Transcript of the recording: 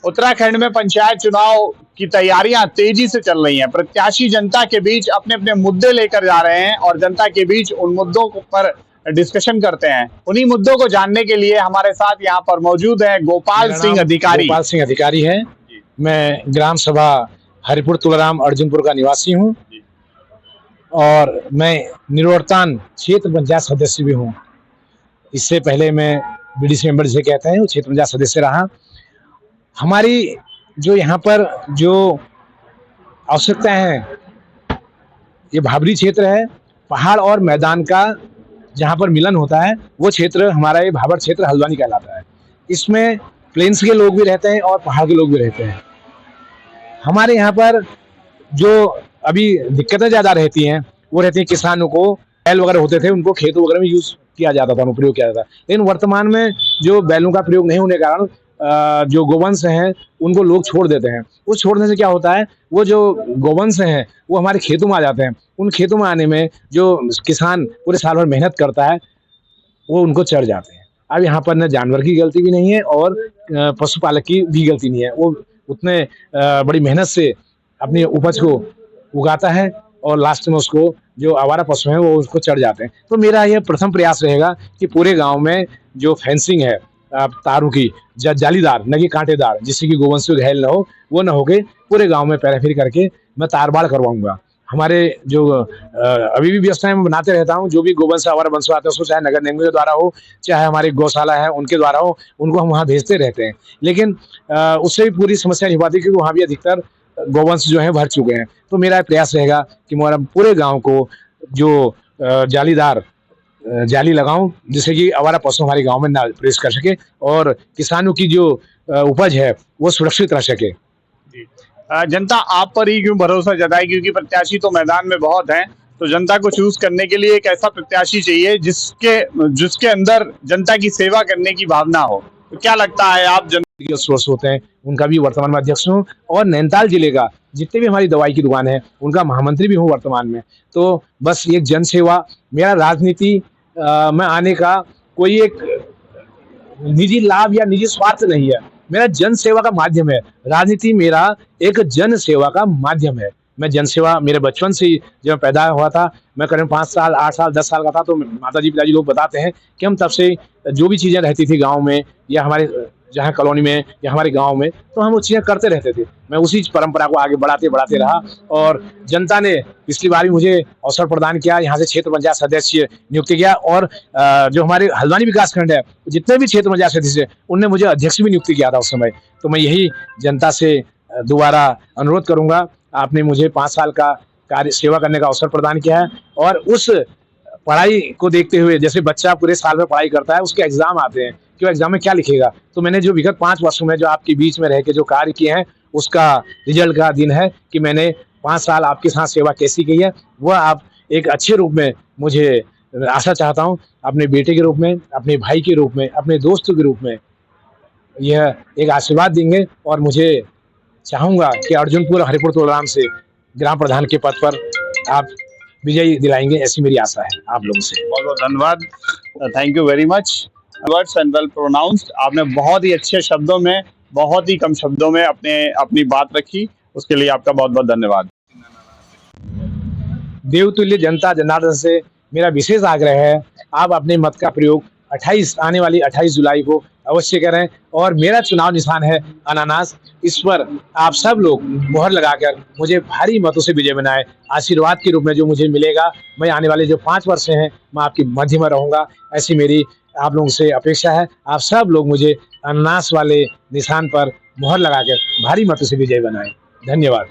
उत्तराखंड में पंचायत चुनाव की तैयारियां तेजी से चल रही हैं। प्रत्याशी जनता के बीच अपने अपने मुद्दे लेकर जा रहे हैं और जनता के बीच उन मुद्दों पर डिस्कशन करते हैं। उन्हीं मुद्दों को जानने के लिए हमारे साथ यहाँ पर मौजूद है गोपाल सिंह अधिकारी। गोपाल सिंह अधिकारी है। मैं ग्राम सभा हरिपुर तुलाराम अर्जुनपुर का निवासी हूँ और मैं निवर्तमान क्षेत्र पंचायत सदस्य भी हूँ। इससे पहले मैं बीडीसी मेंबर जिसे कहते हैं क्षेत्र पंचायत सदस्य रहा। हमारी जो यहाँ पर जो आवश्यकताएं हैं, ये भाबरी क्षेत्र है, पहाड़ और मैदान का जहाँ पर मिलन होता है वो क्षेत्र हमारा ये भाबर क्षेत्र हल्द्वानी कहलाता है। इसमें प्लेन्स के लोग भी रहते हैं और पहाड़ के लोग भी रहते हैं। हमारे यहाँ पर जो अभी दिक्कतें ज़्यादा रहती हैं वो रहती है किसानों को बैल वगैरह होते थे, उनको खेतों वगैरह में यूज़ किया जाता था, प्रयोग किया जाता था। लेकिन वर्तमान में जो बैलों का प्रयोग नहीं होने के कारण जो गोवंश हैं उनको लोग छोड़ देते हैं। उस छोड़ने से क्या होता है, वो जो गोवंश हैं वो हमारे खेतों में आ जाते हैं। उन खेतों में आने में जो किसान पूरे साल भर मेहनत करता है वो उनको चढ़ जाते हैं। अब यहाँ पर न जानवर की गलती भी नहीं है और पशुपालक की भी गलती नहीं है। वो उतने बड़ी मेहनत से अपनी उपज को उगाता है और लास्ट में उसको जो आवारा पशु हैं वो उसको चढ़ जाते हैं। तो मेरा यह प्रथम प्रयास रहेगा कि पूरे गांव में जो फेंसिंग है तारों की जालीदार, न कि कांटेदार, जिससे कि गोवंश घायल न हो, वो न होके पूरे गांव में पैराफेरी करके मैं तारबाड़ करवाऊंगा। हमारे जो अभी भी व्यवस्थाएं मैं बनाते रहता हूँ। जो भी गोवंश आवारा वंश आते हैं उसको चाहे नगर निगम के द्वारा हो, चाहे हमारी गौशाला है उनके द्वारा हो, उनको हम वहाँ भेजते रहते हैं। लेकिन उससे भी पूरी समस्या नहीं पाती क्योंकि वहाँ भी अधिकतर गोवंश जो है भर चुके हैं। तो मेरा प्रयास रहेगा कि मैं पूरे गाँव को जो जालीदार जाली लगाऊं जिससे कि आवारा पशु हमारे गांव में ना प्रवेश कर सके और किसानों की जो उपज है वो सुरक्षित रह सके। जनता आप पर ही क्यों भरोसा जताए, क्योंकि प्रत्याशी तो मैदान में बहुत हैं, तो जनता को चूज करने के लिए एक ऐसा प्रत्याशी चाहिए जिसके अंदर जनता की सेवा करने की भावना हो। तो क्या लगता है आप जनता सोर्स होते हैं उनका भी वर्तमान में अध्यक्ष हूँ और नैनीताल जिले का जितने भी हमारी दवाई की दुकान है उनका महामंत्री भी हूँ वर्तमान में। तो बस एक जन सेवा, मेरा राजनीति में आने का कोई एक निजी लाभ या निजी स्वार्थ नहीं है। मेरा जन सेवा का माध्यम है। राजनीति मेरा एक जन सेवा का माध्यम है। मैं जन सेवा मेरे बचपन से ही, जब मैं पैदा हुआ था, मैं करीब 5 साल 8 साल 10 साल का था, तो माताजी पिताजी लोग बताते हैं कि हम तब से जो भी चीज़ें रहती थी गांव में या हमारे जहाँ कॉलोनी में या हमारे गांव में, तो हम वो चीज़ें करते रहते थे। मैं उसी परंपरा को आगे बढ़ाते बढ़ाते रहा और जनता ने पिछली बार भी मुझे अवसर प्रदान किया, यहाँ से क्षेत्र पंचायत सदस्य नियुक्त किया और जो हमारे हल्द्वानी विकास खंड है जितने भी क्षेत्र पंचायत सदस्य उनने मुझे अध्यक्ष भी नियुक्त किया था उस समय। तो मैं यही जनता से दोबारा अनुरोध करूंगा, आपने मुझे 5 साल का कार्य सेवा करने का अवसर प्रदान किया है और उस पढ़ाई को देखते हुए, जैसे बच्चा पूरे साल में पढ़ाई करता है उसके एग्जाम आते हैं कि वो एग्जाम में क्या लिखेगा, तो मैंने जो विगत 5 वर्षों में जो आपके बीच में रह के जो कार्य किए हैं उसका रिजल्ट का दिन है कि मैंने 5 साल आपके साथ सेवा कैसी की है, वह आप एक अच्छे रूप में मुझे आशा चाहता हूँ, अपने बेटे के रूप में, अपने भाई के रूप में, अपने दोस्तों के रूप में यह एक आशीर्वाद देंगे और मुझे चाहूँगा कि अर्जुनपुर हरिपुर तुलाराम से ग्राम प्रधान के पद पर आप विजयी दिलाएंगे, ऐसी मेरी आशा है आप लोगों से। बहुत बहुत धन्यवाद, thank you very much. Words and well pronounced. आपने बहुत ही अच्छे शब्दों में, बहुत ही कम शब्दों में अपनी बात रखी, उसके लिए आपका बहुत बहुत धन्यवाद। देवतुल्य जनता जनार्दन से मेरा विशेष आग्रह है, आप अपने मत का प्रयोग आने वाली 28 जुलाई को अवश्य करें और मेरा चुनाव निशान है अनानास। इस पर आप सब लोग मोहर लगाकर मुझे भारी मतों से विजय बनाएं। आशीर्वाद के रूप में जो मुझे मिलेगा, मैं आने वाले जो 5 वर्ष हैं मैं आपकी मध्य में रहूंगा, ऐसी मेरी आप लोगों से अपेक्षा है। आप सब लोग मुझे अनानास वाले निशान पर मोहर लगाकर भारी मतों से विजय बनाएं। धन्यवाद।